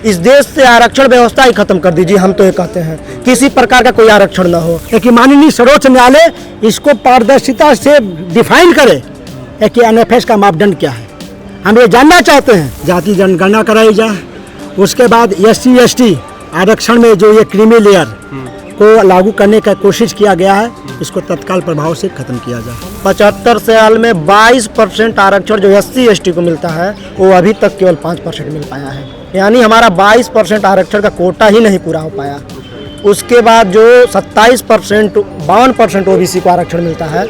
इस देश से आरक्षण व्यवस्था ही खत्म कर दीजिए, हम तो ये कहते हैं किसी प्रकार का कोई आरक्षण ना हो। कि माननीय सर्वोच्च न्यायालय इसको पारदर्शिता से डिफाइन करे कि एनएफएस का मापदंड क्या है। हम ये जानना चाहते हैं। जाति जनगणना कराई जाए, उसके बाद SC ST आरक्षण में जो ये क्रीमी लेयर को लागू करने का कोशिश किया गया है, इसको तत्काल प्रभाव से खत्म किया जाए। 75 साल में 22% आरक्षण जो SC ST को मिलता है वो अभी तक केवल 5% मिल पाया है, यानी हमारा 22% आरक्षण का कोटा ही नहीं पूरा हो पाया। उसके बाद जो 27% 52% OBC को आरक्षण मिलता है,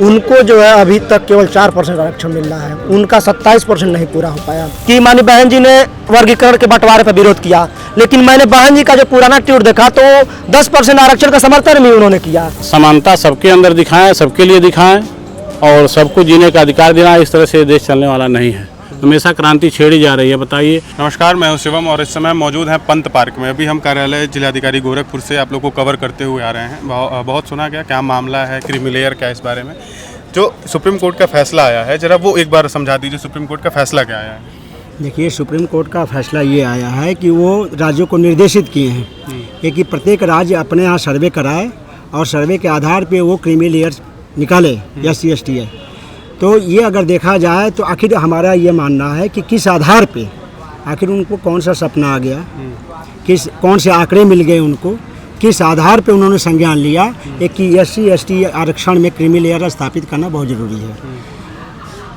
उनको जो है अभी तक केवल 4% आरक्षण मिल रहा है, उनका 27% नहीं पूरा हो पाया। कि मानी बहन जी ने वर्गीकरण के बंटवारे पर विरोध किया, लेकिन मैंने बहन जी का जो पुराना ट्वीट देखा तो 10% आरक्षण का समर्थन भी उन्होंने किया। समानता सबके अंदर दिखाएं, सबके लिए दिखाएं और सबको जीने का अधिकार देना, इस तरह से देश चलने वाला नहीं है। हमेशा क्रांति छेड़ी जा रही है। बताइए। नमस्कार, मैं हूं शिवम और इस समय मौजूद हैं पंत पार्क में। अभी हम कार्यालय जिलाधिकारी गोरखपुर से आप लोग को कवर करते हुए आ रहे हैं। बहुत सुना गया, क्या मामला है, क्रीमी लेयर क्या, इस बारे में जो सुप्रीम कोर्ट का फैसला आया है, जरा वो एक बार समझा दीजिए। सुप्रीम कोर्ट का फैसला क्या आया है? देखिए, सुप्रीम कोर्ट का फैसला ये आया है कि वो राज्यों को निर्देशित किए हैं कि प्रत्येक राज्य अपने यहाँ सर्वे कराए और सर्वे के आधार पे वो क्रीमी लेयर निकाले SC ST है। तो ये अगर देखा जाए तो आखिर हमारा ये मानना है कि किस आधार पे आखिर उनको कौन सा सपना आ गया, कौन से आंकड़े मिल गए उनको, किस आधार पे उन्होंने संज्ञान लिया कि SC ST आरक्षण में क्रीमी लेयर स्थापित करना बहुत ज़रूरी है।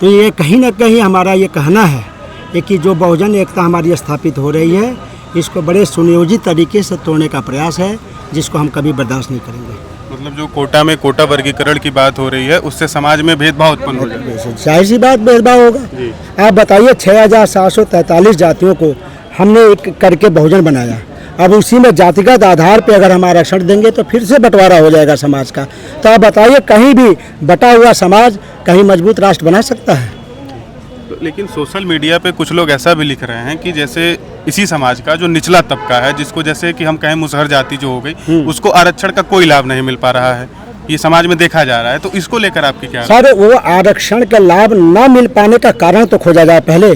तो ये कहीं ना कहीं हमारा ये कहना है कि जो बहुजन एकता हमारी स्थापित हो रही है, इसको बड़े सुनियोजित तरीके से तोड़ने का प्रयास है, जिसको हम कभी बर्दाश्त नहीं करेंगे। मतलब जो कोटा में कोटा वर्गीकरण की बात हो रही है, उससे समाज में भेदभाव उत्पन्न हो जाएगा। जाहिर सी बात भेदभाव होगा। आप बताइए, 6743 जातियों को हमने एक करके बहुजन बनाया, अब उसी में जातिगत आधार पे अगर हम आरक्षण देंगे तो फिर से बंटवारा हो जाएगा समाज का। तो आप बताइए, कहीं भी बटा हुआ समाज कहीं मजबूत राष्ट्र बना सकता है? लेकिन सोशल मीडिया पे कुछ लोग ऐसा भी लिख रहे हैं कि जैसे इसी समाज का जो निचला तबका है, जिसको जैसे कि हम कहें मुसहर जाति जो हो गई, उसको आरक्षण का कोई लाभ नहीं मिल पा रहा है, ये समाज में देखा जा रहा है। तो इसको लेकर आपकी क्या? सर, वो आरक्षण का लाभ न मिल पाने का कारण तो खोजा जाए पहले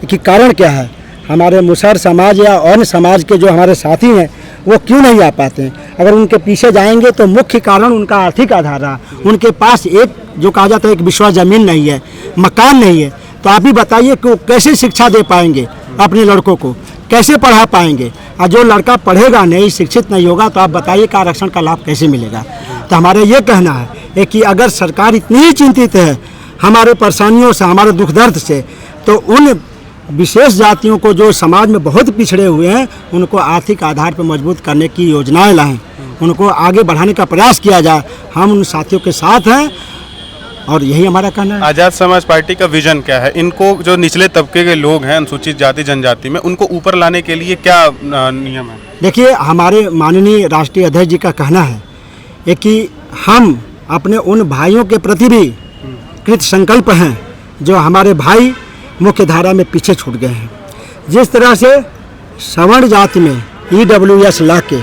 कि कारण क्या है। हमारे मुसहर समाज या अन्य समाज के जो हमारे साथी हैं वो क्यों नहीं आ पाते हैं? अगर उनके पीछे जाएंगे तो मुख्य कारण उनका आर्थिक आधार रहा। उनके पास एक जो कहा जाता है एक विश्वास जमीन नहीं है, मकान नहीं है। तो आप ही बताइए कि वो कैसे शिक्षा दे पाएंगे अपने लड़कों को, कैसे पढ़ा पाएंगे? और जो लड़का पढ़ेगा नहीं, शिक्षित नहीं होगा, तो आप बताइए कि आरक्षण का लाभ कैसे मिलेगा? तो हमारा ये कहना है कि अगर सरकार इतनी ही चिंतित है हमारे परेशानियों से, हमारे दुख दर्द से, तो उन विशेष जातियों को जो समाज में बहुत पिछड़े हुए हैं, उनको आर्थिक आधार पर मजबूत करने की योजनाएं लाएं, उनको आगे बढ़ाने का प्रयास किया जाए। हम उन साथियों के साथ हैं और यही हमारा कहना है। आज़ाद समाज पार्टी का विजन क्या है? इनको जो निचले तबके के लोग हैं, अनुसूचित जाति जनजाति में, उनको ऊपर लाने के लिए क्या नियम है? देखिए, हमारे माननीय राष्ट्रीय अध्यक्ष जी का कहना है कि हम अपने उन भाइयों के प्रति भी कृत संकल्प हैं जो हमारे भाई मुख्य धारा में पीछे छूट गए हैं। जिस तरह से सवर्ण जाति में EWS ला के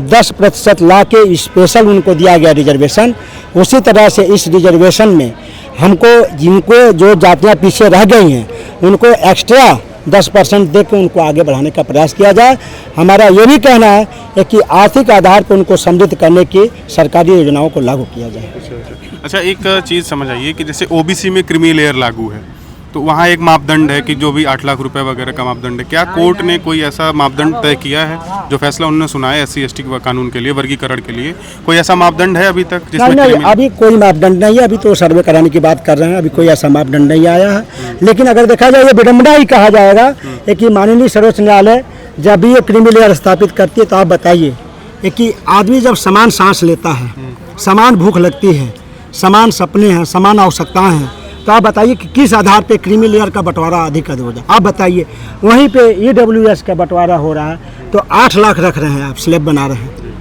10% ला के स्पेशल उनको दिया गया रिजर्वेशन, उसी तरह से इस रिजर्वेशन में हमको जिनको जो जातियां पीछे रह गई हैं उनको एक्स्ट्रा 10% दे के उनको आगे बढ़ाने का प्रयास किया जाए। हमारा ये भी कहना है कि आर्थिक आधार पर उनको समृद्ध करने की सरकारी योजनाओं को लागू किया जाए। अच्छा, एक चीज़ समझ आइए कि जैसे OBC में क्रीमी लेयर लागू है, तो वहाँ एक मापदंड है कि जो भी 8 लाख रुपए वगैरह का मापदंड है। क्या कोर्ट ने कोई ऐसा मापदंड तय किया है? जो फैसला उन्होंने सुना है SC ST कानून के लिए, वर्गीकरण के लिए, कोई ऐसा मापदंड है अभी तक जिसमें? नहीं, अभी कोई मापदंड नहीं है। अभी तो सर्वे कराने की बात कर रहे हैं, अभी कोई ऐसा मापदंड नहीं आया है। लेकिन अगर देखा जाए, ये विडम्बना ही कहा जाएगा कि माननीय सर्वोच्च न्यायालय जब भी ये क्रीमी लेयर स्थापित करती है, तो आप बताइए कि आदमी जब समान सांस लेता है, समान भूख लगती है, समान सपने हैं, समान आवश्यकताएं हैं, तो आप बताइए कि किस आधार पे क्रीमी लेयर का बंटवारा अधिक हो जाए? आप बताइए। वहीं पे EWS का बंटवारा हो रहा है तो 8 लाख रख रहे हैं, आप स्लैब बना रहे हैं,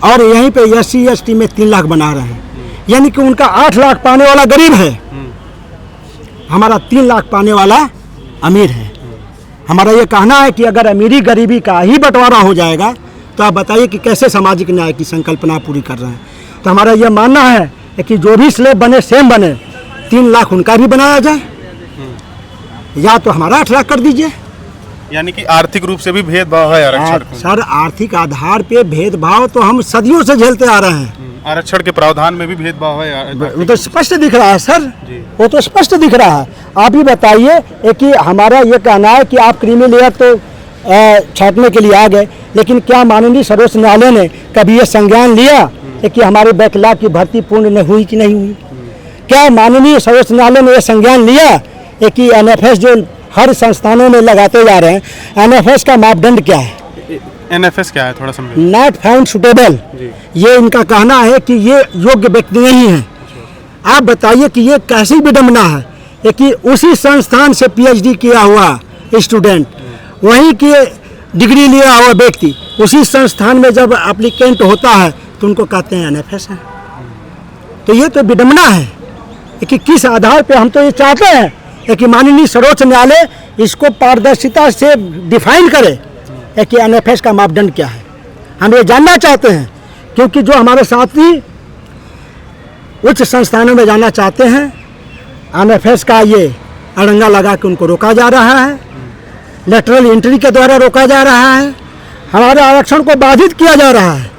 और यहीं पे SC ST में 3 लाख बना रहे हैं, यानी कि उनका 8 लाख पाने वाला गरीब है, हमारा 3 लाख पाने वाला अमीर है। हमारा ये कहना है कि अगर अमीरी गरीबी का ही बंटवारा हो जाएगा तो आप बताइए कि कैसे सामाजिक न्याय की संकल्पना पूरी कर रहे हैं? तो हमारा ये मानना है कि जो भी स्लैब बने सेम बने, 3 लाख उनका भी बनाया जाए, या तो हमारा 8 लाख कर दीजिए। यानी कि आर्थिक रूप से भी भेदभाव है आरक्षण को। सर आर्थिक आधार पे भेदभाव तो हम सदियों से झेलते आ रहे हैं। आरक्षण के प्रावधान में भी भेदभाव है। वो तो स्पष्ट दिख रहा है सर, जी। वो तो स्पष्ट दिख रहा है। आप ही बताइए कि हमारा ये कहना है कि आप क्रीमी लेयर तो छांटने के लिए आ गए, लेकिन क्या माननीय सर्वोच्च न्यायालय ने कभी ये संज्ञान लिया कि हमारे बैकलॉग की भर्ती पूर्ण नहीं हुई कि नहीं हुई? क्या माननीय सर्वोच्च न्यायालय ने यह संज्ञान लिया कि एनएफएस जो हर संस्थानों में लगाते जा रहे हैं, एनएफएस का मापदंड क्या है? एनएफएस क्या है, थोड़ा समझिए। Not found suitable. ये इनका कहना है कि ये योग्य व्यक्ति नहीं है। आप बताइए कि ये कैसी विडंबना है कि उसी संस्थान से पीएचडी किया हुआ स्टूडेंट, वहीं के डिग्री लिया हुआ व्यक्ति उसी संस्थान में जब एप्लीकेंट होता है तो उनको कहते हैं एनएफएस है। तो ये तो विडंबना है कि किस आधार पे हम तो ये चाहते हैं कि माननीय सर्वोच्च न्यायालय इसको पारदर्शिता से डिफाइन करे कि एनएफएस का मापदंड क्या है। हम ये जानना चाहते हैं, क्योंकि जो हमारे साथी उच्च संस्थानों में जाना चाहते हैं, एनएफएस का ये अड़ंगा लगा के उनको रोका जा रहा है, लेटरल एंट्री के द्वारा रोका जा रहा है, हमारे आरक्षण को बाधित किया जा रहा है।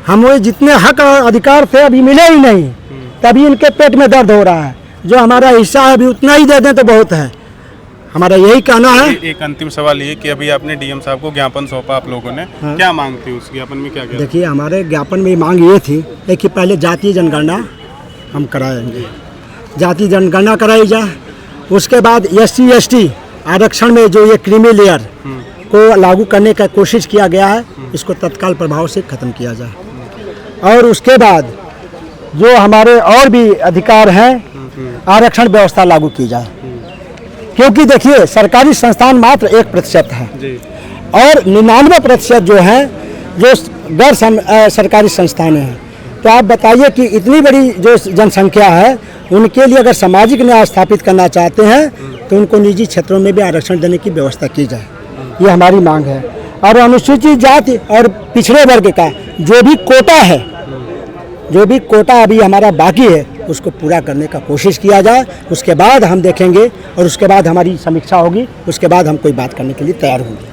हमें जितने हक और अधिकार थे अभी मिले ही नहीं, तभी इनके पेट में दर्द हो रहा है। जो हमारा हिस्सा है अभी उतना ही दे दें तो बहुत है। हमारा यही कहना है। एक अंतिम सवाल ये कि अभी आपने डीएम साहब को ज्ञापन सौंपा आप लोगों ने, हाँ। क्या मांग थी उस ज्ञापन में, क्या क्या? देखिए हमारे ज्ञापन में मांग ये थी कि पहले जातीय जनगणना हम कराएंगे, जातीय जनगणना कराई जाए। उसके बाद SC ST आरक्षण में जो ये क्रीमी लेयर को लागू करने का कोशिश किया गया है, इसको तत्काल प्रभाव से ख़त्म किया जाए। और उसके बाद जो हमारे और भी अधिकार हैं, आरक्षण व्यवस्था लागू की जाए। क्योंकि देखिए सरकारी संस्थान मात्र 1% है जी। और 99% जो है जो गैर सरकारी संस्थान हैं। तो आप बताइए कि इतनी बड़ी जो जनसंख्या है, उनके लिए अगर सामाजिक न्याय स्थापित करना चाहते हैं तो उनको निजी क्षेत्रों में भी आरक्षण देने की व्यवस्था की जाए, ये हमारी मांग है। और अनुसूचित जाति और पिछड़े वर्ग का जो भी कोटा है, जो भी कोटा अभी हमारा बाकी है, उसको पूरा करने का कोशिश किया जाए। उसके बाद हम देखेंगे और उसके बाद हमारी समीक्षा होगी, उसके बाद हम कोई बात करने के लिए तैयार होंगे।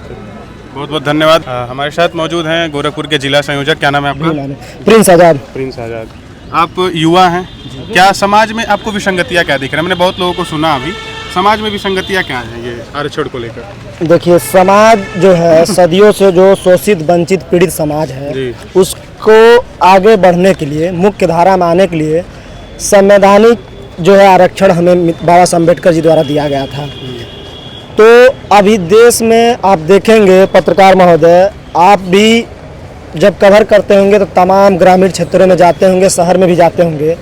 बहुत बहुत धन्यवाद। हमारे साथ मौजूद हैं गोरखपुर के जिला संयोजक, क्या नाम है आपका? प्रिंस आजाद। प्रिंस आजाद। आप युवा हैं, क्या समाज में आपको विसंगतियाँ क्या दिख रहा है? मैंने बहुत लोगों को सुना, अभी समाज में विसंगतियाँ क्या हैं ये आरक्षण को लेकर? देखिए समाज जो है सदियों से जो शोषित वंचित पीड़ित समाज है, उसको आगे बढ़ने के लिए, मुख्य धारा में आने के लिए संवैधानिक जो है आरक्षण हमें बाबा साहब अम्बेडकर जी द्वारा दिया गया था। तो अभी देश में आप देखेंगे पत्रकार महोदय, आप भी जब कवर करते होंगे तो तमाम ग्रामीण क्षेत्रों में जाते होंगे, शहर में भी जाते होंगे,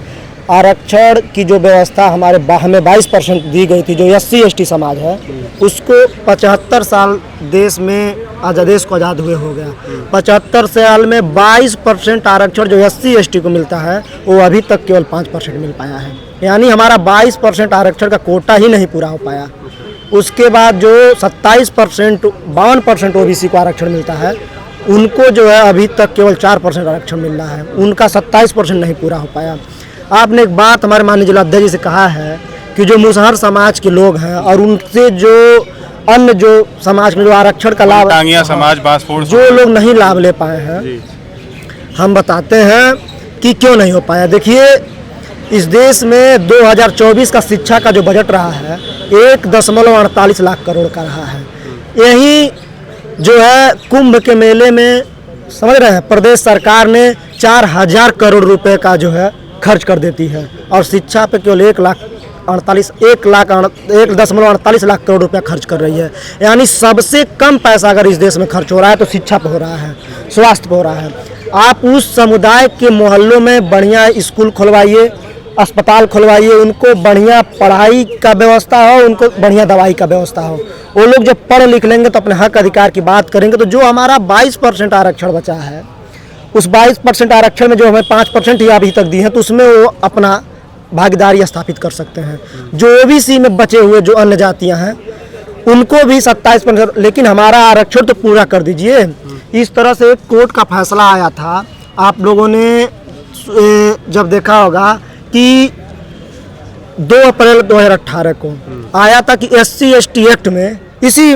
आरक्षण की जो व्यवस्था हमें 22% दी गई थी, जो SC ST समाज है, उसको 75 साल देश में देश को आज़ाद हुए हो गया। 75 साल में 22% आरक्षण जो SC ST को मिलता है, वो अभी तक केवल 5% मिल पाया है। यानी हमारा 22% आरक्षण का कोटा ही नहीं पूरा हो पाया। उसके बाद जो 27% 52% OBC को आरक्षण मिलता है, उनको जो है अभी तक केवल 4% आरक्षण मिल रहा है, उनका 27% नहीं पूरा हो पाया। आपने एक बात हमारे माननीय जिलाध्यक्ष जी से कहा है कि जो मुसहर समाज के लोग हैं और उनसे जो अन्य जो समाज में जो आरक्षण का लाभ, समाज, बासफोड़, जो लोग नहीं लाभ ले पाए हैं, हम बताते हैं कि क्यों नहीं हो पाया। देखिए इस देश में 2024 का शिक्षा का जो बजट रहा है 1.48 लाख करोड़ का रहा है। यही जो है कुंभ के मेले में समझ रहे हैं, प्रदेश सरकार ने 4000 करोड़ रुपए का जो है खर्च कर देती है और शिक्षा पे केवल 1.48 लाख करोड़ रुपया खर्च कर रही है। यानी सबसे कम पैसा अगर इस देश में खर्च हो रहा है तो शिक्षा पे हो रहा है, स्वास्थ्य पे हो रहा है। आप उस समुदाय के मोहल्लों में बढ़िया स्कूल खुलवाइए, अस्पताल खुलवाइए, उनको बढ़िया पढ़ाई का व्यवस्था हो, उनको बढ़िया दवाई का व्यवस्था हो। वो लोग जब पढ़ लिख लेंगे तो अपने हक अधिकार की बात करेंगे। तो जो हमारा 22% आरक्षण बचा है, उस 22% आरक्षण में जो हमें 5% ही अभी तक दी है, तो उसमें वो अपना भागीदारी स्थापित कर सकते हैं। जो OBC में बचे हुए जो अन्य जातियां हैं उनको भी 27%, लेकिन हमारा आरक्षण तो पूरा कर दीजिए। इस तरह से एक कोर्ट का फैसला आया था, आप लोगों ने जब देखा होगा कि 2 अप्रैल 2018 को आया था कि SC ST एक्ट में इसी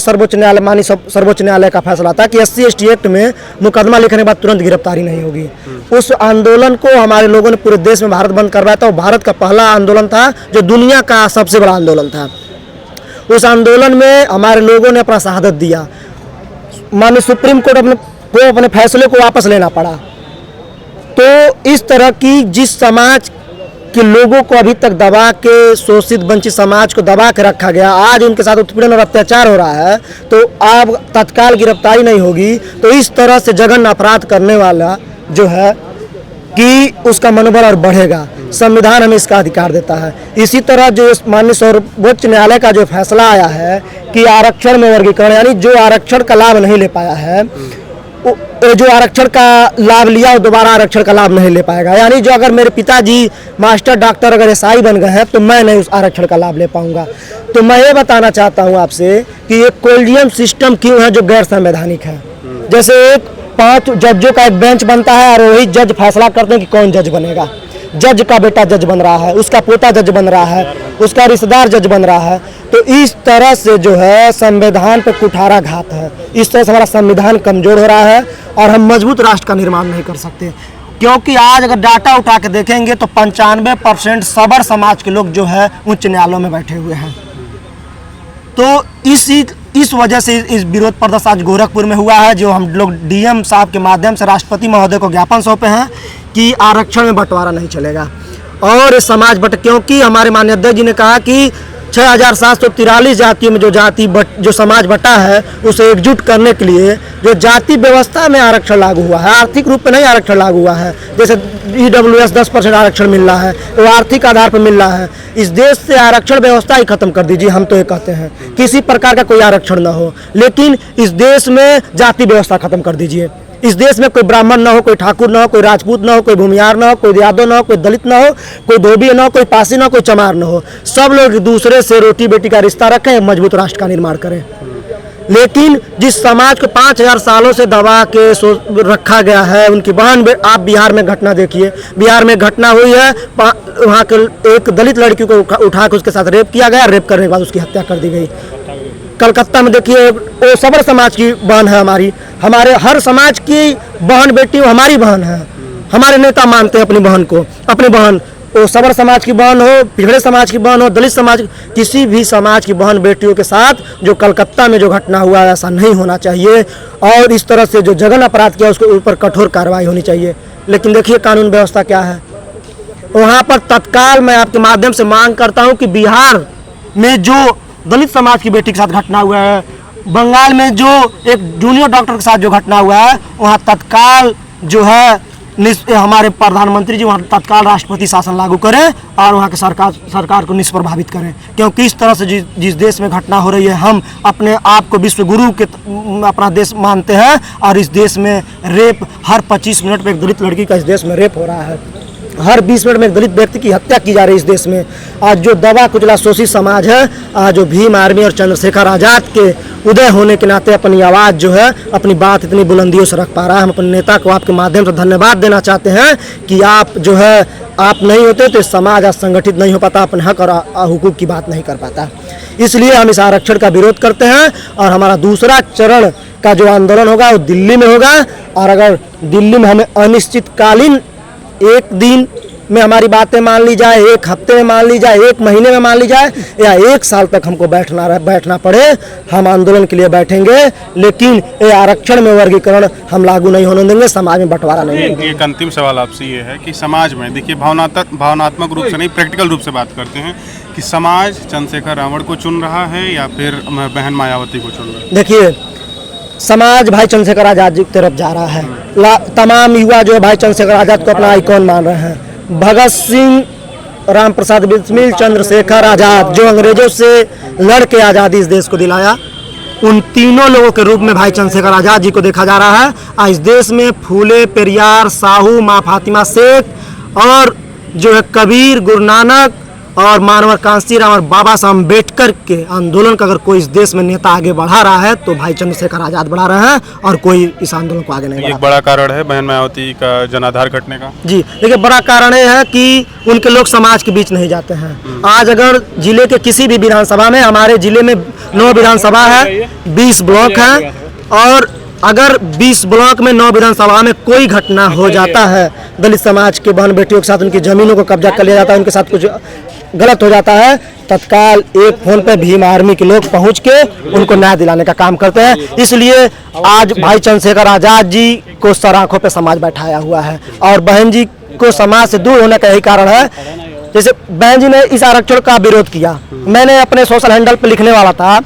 सर्वोच्च न्यायालय मानी सर्वोच्च न्यायालय का फैसला था कि SC/ST एक्ट में मुकदमा लिखने के बाद तुरंत गिरफ्तारी नहीं होगी। उस आंदोलन को हमारे लोगों ने पूरे देश में भारत बंद करवाया था और भारत का पहला आंदोलन था जो दुनिया का सबसे बड़ा आंदोलन था। उस आंदोलन में हमारे लोगों ने अपना शहादत दिया। माननीय सुप्रीम कोर्ट को अपने फैसले को वापस लेना पड़ा। तो इस तरह की जिस समाज के लोगों को अभी तक दबा के, शोषित वंचित समाज को दबा के रखा गया, आज उनके साथ उत्पीड़न और अत्याचार हो रहा है, तो अब तत्काल गिरफ्तारी नहीं होगी तो इस तरह से जघन्य अपराध करने वाला जो है कि उसका मनोबल और बढ़ेगा। संविधान हमें इसका अधिकार देता है। इसी तरह जो माननीय सर्वोच्च न्यायालय का जो फैसला आया है कि आरक्षण में वर्गीकरण, यानी जो आरक्षण का लाभ नहीं ले पाया है, जो आरक्षण का लाभ लिया वो दोबारा आरक्षण का लाभ नहीं ले पाएगा। यानी जो अगर मेरे पिताजी मास्टर, डॉक्टर, अगर SI बन गए हैं तो मैं नहीं उस आरक्षण का लाभ ले पाऊंगा। तो मैं ये बताना चाहता हूं आपसे कि ये कोलिजियम सिस्टम क्यों है जो गैर संवैधानिक है। जैसे 5 जजों का एक बेंच बनता है और वही जज फैसला करते हैं कि कौन जज बनेगा। जज का बेटा जज बन रहा है, उसका पोता जज बन रहा है, उसका रिश्तेदार जज बन रहा है। तो इस तरह से जो है संविधान पर कुठाराघात है। इस तरह से हमारा संविधान कमजोर हो रहा है और हम मजबूत राष्ट्र का निर्माण नहीं कर सकते। क्योंकि आज अगर डाटा उठा के देखेंगे तो 95% सबर समाज के लोग जो है उच्च न्यायालयों में बैठे हुए हैं। तो इस वजह से इस विरोध प्रदर्शन आज गोरखपुर में हुआ है, जो हम लोग DM साहब के माध्यम से राष्ट्रपति महोदय को ज्ञापन सौंपे हैं कि आरक्षण में बंटवारा नहीं चलेगा और समाज क्योंकि हमारे माननीय अध्यक्ष जी ने कहा कि 6743 जातियों में जो समाज बटा है उसे एकजुट करने के लिए जो जाति व्यवस्था में आरक्षण लागू हुआ है, आर्थिक रूप में नहीं आरक्षण लागू हुआ है। जैसे EWS 10% आरक्षण मिल रहा है वो आर्थिक आधार पर मिल रहा है। इस देश से आरक्षण व्यवस्था ही खत्म कर दीजिए, हम तो ये कहते हैं किसी प्रकार का कोई आरक्षण ना हो, लेकिन इस देश में जाति व्यवस्था खत्म कर दीजिए। इस देश में कोई ब्राह्मण ना हो, कोई ठाकुर ना हो, कोई राजपूत ना हो, कोई भूमियार ना हो, कोई यादव ना हो, कोई दलित ना हो, कोई धोबी ना हो, कोई पासी ना हो, कोई चमार ना हो। सब लोग दूसरे से रोटी बेटी का रिश्ता रखें, मजबूत राष्ट्र का निर्माण करें। लेकिन जिस समाज को 5000 सालों से दबा के रखा गया है, उनकी बहन, आप बिहार में घटना देखिए, बिहार में घटना हुई है, वहाँ के एक दलित लड़की को उठा के उसके साथ रेप किया गया, रेप करने के बाद उसकी हत्या कर दी गई। कलकत्ता में देखिए वो सबर समाज की बहन है, हमारे हर समाज की बहन बेटी वो हमारी बहन है। हमारे नेता मानते हैं अपनी बहन को, अपनी बहन, वो सबर समाज की बहन हो, पिछड़े समाज की बहन हो, दलित समाज, किसी भी समाज की बहन बेटियों के साथ जो कलकत्ता में जो घटना हुआ है ऐसा नहीं होना चाहिए और इस तरह से जो जघन्य अपराध किया उसके ऊपर कठोर कार्रवाई होनी चाहिए। लेकिन देखिए कानून व्यवस्था क्या है वहाँ पर। तत्काल मैं आपके माध्यम से मांग करता हूँ कि बिहार में जो दलित समाज की बेटी के साथ घटना हुआ है, बंगाल में जो एक जूनियर डॉक्टर के साथ जो घटना हुआ है, वहाँ तत्काल जो है हमारे प्रधानमंत्री जी वहाँ तत्काल राष्ट्रपति शासन लागू करें और वहाँ के सरकार को निष्प्रभावित करें। क्योंकि इस तरह से जिस देश में घटना हो रही है, हम अपने आप को विश्व गुरु के अपना देश मानते हैं और इस देश में रेप हर 25 मिनट में एक दलित लड़की का इस देश में रेप हो रहा है, हर 20 मिनट में एक दलित व्यक्ति की हत्या की जा रही है इस देश में। आज जो दबा कुचला शोषित समाज है, आज जो भीम आर्मी और चंद्रशेखर आज़ाद के उदय होने के नाते अपनी आवाज़ जो है, अपनी बात इतनी बुलंदियों से रख पा रहा है। हम अपने नेता को आपके माध्यम से धन्यवाद देना चाहते हैं कि आप जो है, आप नहीं होते तो समाज आज संगठित नहीं हो पाता, अपने हक और हुकूक की बात नहीं कर पाता। इसलिए हम इस आरक्षण का विरोध करते हैं और हमारा दूसरा चरण का जो आंदोलन होगा वो दिल्ली में होगा। और अगर दिल्ली में हमें अनिश्चितकालीन एक दिन में हमारी बातें मान ली जाए, एक हफ्ते में मान ली जाए, एक महीने में मान ली जाए या 1 साल तक हमको बैठना पड़े, हम आंदोलन के लिए बैठेंगे। लेकिन ये आरक्षण में वर्गीकरण हम लागू नहीं होने देंगे, समाज में बंटवारा नहीं होगा। एक अंतिम सवाल आपसे ये है कि समाज में देखिए भावनात्मक रूप से नहीं, प्रैक्टिकल रूप से बात करते हैं कि समाज चंद्रशेखर रावण को चुन रहा है या फिर बहन मायावती को चुन रहा है। देखिए समाज भाई चंद्रशेखर आज़ाद जी की तरफ जा रहा है। तमाम युवा जो है भाई चंद्रशेखर आज़ाद को अपना आइकॉन मान रहे हैं। भगत सिंह, राम प्रसाद बिस्मिल, चंद्रशेखर आज़ाद जो अंग्रेजों से लड़ के आज़ादी इस देश को दिलाया, उन तीनों लोगों के रूप में भाई चंद्रशेखर आज़ाद जी को देखा जा रहा है। आज इस देश में फूले, पेरियार, साहू, माँ फातिमा शेख और जो है कबीर, गुरु नानक और मानव कांशीराम और बाबा साहब अम्बेडकर के आंदोलन का अगर कोई इस देश में नेता आगे बढ़ा रहा है तो भाई चंद्रशेखर आज़ाद बढ़ा रहे हैं, और कोई इस आंदोलन को आगे नहीं बढ़ा। एक बड़ा कारण है बहन मायावती का जनाधार घटने का। जी देखिए, बड़ा कारण ये है कि उनके लोग समाज के बीच नहीं जाते हैं। आज अगर जिले के किसी भी विधानसभा में, हमारे जिले में 9 विधानसभा है, 20 ब्लॉक है, और अगर 20 ब्लॉक में 9 विधानसभा में कोई घटना हो जाता है, दलित समाज के बहन बेटियों के साथ उनकी जमीनों को कब्जा कर लिया जाता है, उनके साथ कुछ गलत हो जाता है, तत्काल एक फोन पे भीम आर्मी के लोग पहुंच के उनको न्याय दिलाने का काम करते हैं। इसलिए आज भाई चंद्रशेखर आज़ाद जी को सर आंखों पे समाज बैठाया हुआ है, और बहन जी को समाज से दूर होने का यही कारण है। जैसे बहन जी ने इस आरक्षण का विरोध किया, मैंने अपने सोशल हैंडल पे लिखने वाला था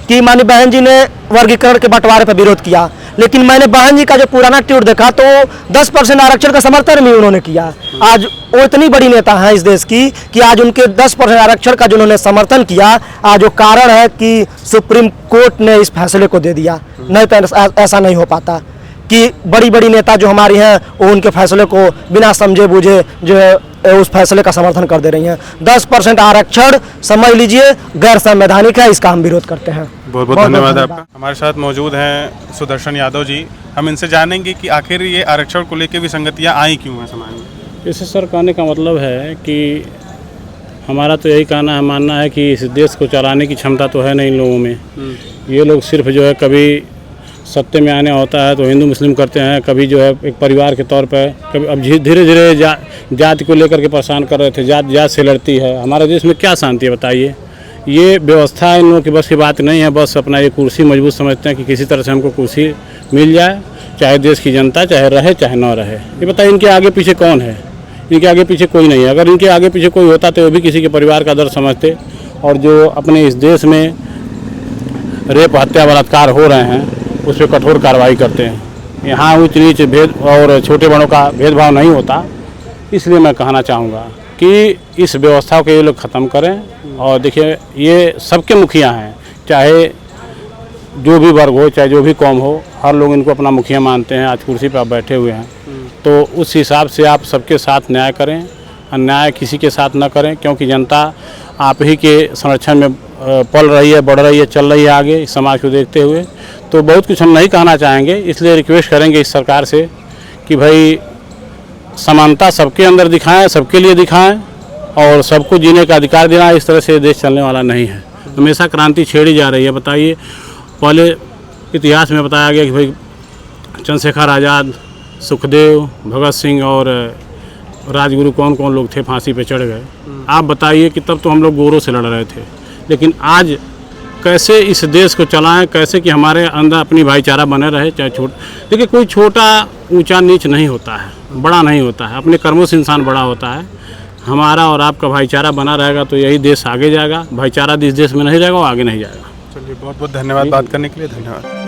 कि मानी बहन जी ने वर्गीकरण के बंटवारे पर विरोध किया, लेकिन मैंने बहन जी का जो पुराना ट्वीट देखा तो 10% आरक्षण का समर्थन भी उन्होंने किया। आज वो इतनी बड़ी नेता है इस देश की कि आज उनके 10% आरक्षण का जो उन्होंने समर्थन किया, आज वो कारण है कि सुप्रीम कोर्ट ने इस फैसले को दे दिया। नहीं तो ऐसा नहीं हो पाता कि बड़ी बड़ी नेता जो हमारी हैं वो उनके फैसले को बिना समझे बूझे जो है उस फैसले का समर्थन कर दे रही हैं। 10% आरक्षण समझ लीजिए गैर संवैधानिक है, इसका हम विरोध करते हैं। बहुत बहुत धन्यवाद आपका। हमारे साथ मौजूद हैं सुदर्शन यादव जी। हम इनसे जानेंगे कि आखिर ये आरक्षण को लेकर विसंगतियाँ आई क्यों हैं समाज में। इसे सर कहने का मतलब है कि हमारा तो यही कहना है, मानना है कि इस देश को चलाने की क्षमता तो है नहीं इन लोगों में। ये लोग सिर्फ जो है कभी सत्ते में आने होता है तो हिंदू मुस्लिम करते हैं, कभी जो है एक परिवार के तौर पर, कभी अब धीरे धीरे जाति को लेकर के परेशान कर रहे थे। जात से लड़ती है। हमारे देश में क्या शांति है बताइए। ये व्यवस्था इन लोगों की बस की बात नहीं है। बस अपना ये कुर्सी मजबूत समझते हैं कि किसी तरह से हमको कुर्सी मिल जाए, चाहे देश की जनता चाहे रहे चाहे ना रहे। ये बताइए इनके आगे पीछे कौन है? इनके आगे पीछे कोई नहीं है। अगर इनके आगे पीछे कोई होता तो वो भी किसी के परिवार का दर्द समझते। और जो अपने इस देश में रेप हत्या बलात्कार हो रहे हैं उस पर कठोर कार्रवाई करते हैं। यहाँ ऊंच नीच भेद और छोटे बड़ों का भेदभाव नहीं होता। इसलिए मैं कहना चाहूँगा कि इस व्यवस्था को ये लोग ख़त्म करें। और देखिए ये सबके मुखिया हैं, चाहे जो भी वर्ग हो चाहे जो भी कौम हो, हर लोग इनको अपना मुखिया मानते हैं। आज कुर्सी पर आप बैठे हुए हैं तो उस हिसाब से आप सबके साथ न्याय करें, अन्याय किसी के साथ न करें, क्योंकि जनता आप ही के संरक्षण में पल रही है, बढ़ रही है, चल रही है आगे इस समाज को देखते हुए। तो बहुत कुछ हम नहीं कहना चाहेंगे, इसलिए रिक्वेस्ट करेंगे इस सरकार से कि भाई समानता सबके अंदर दिखाएं, सबके लिए दिखाएं और सबको जीने का अधिकार देना। इस तरह से देश चलने वाला नहीं है। हमेशा क्रांति छेड़ी जा रही है। बताइए, पहले इतिहास में बताया गया कि भाई चंद्रशेखर आज़ाद, सुखदेव, भगत सिंह और राजगुरु कौन कौन लोग थे फांसी पे चढ़ गए। आप बताइए कि तब तो हम लोग गोरों से लड़ रहे थे, लेकिन आज कैसे इस देश को चलाएं, कैसे कि हमारे अंदर अपनी भाईचारा बने रहे। चाहे देखिए कोई छोटा ऊंचा नीच नहीं होता है, बड़ा नहीं होता है, अपने कर्मों से इंसान बड़ा होता है। हमारा और आपका भाईचारा बना रहेगा तो यही देश आगे जाएगा। भाईचारा इस देश में नहीं रहेगा वो आगे नहीं जाएगा। चलिए बहुत बहुत धन्यवाद बात करने के लिए। धन्यवाद।